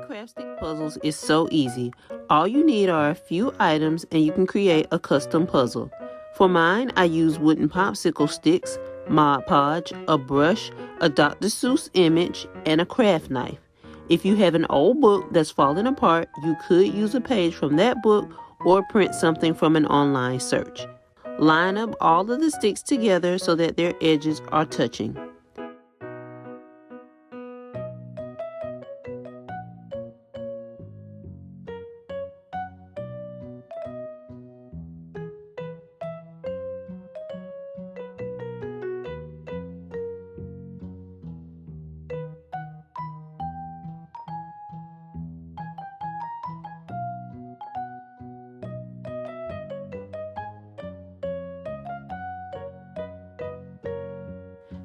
craft stick puzzles is so easy. All you need are a few items and you can create a custom puzzle. For mine, I use wooden popsicle sticks, Mod Podge, a brush, a Dr. Seuss image, and a craft knife. If you have an old book that's falling apart, you could use a page from that book or print something from an online search. Line up all of the sticks together so that their edges are touching.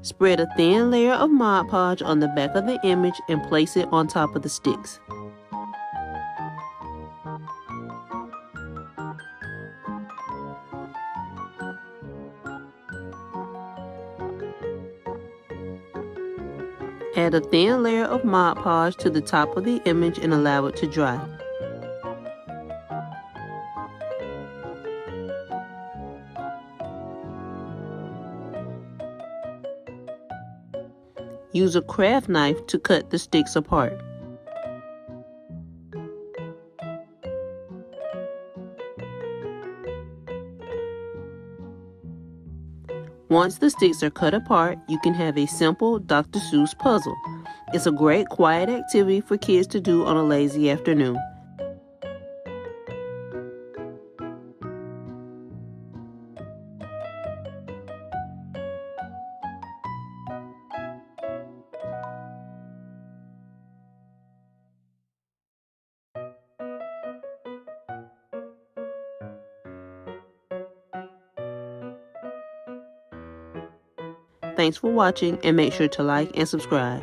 Spread a thin layer of Mod Podge on the back of the image and place it on top of the sticks. Add a thin layer of Mod Podge to the top of the image and allow it to dry. Use a craft knife to cut the sticks apart. Once the sticks are cut apart, you can have a simple Dr. Seuss puzzle. It's a great quiet activity for kids to do on a lazy afternoon. Thanks for watching and make sure to like and subscribe.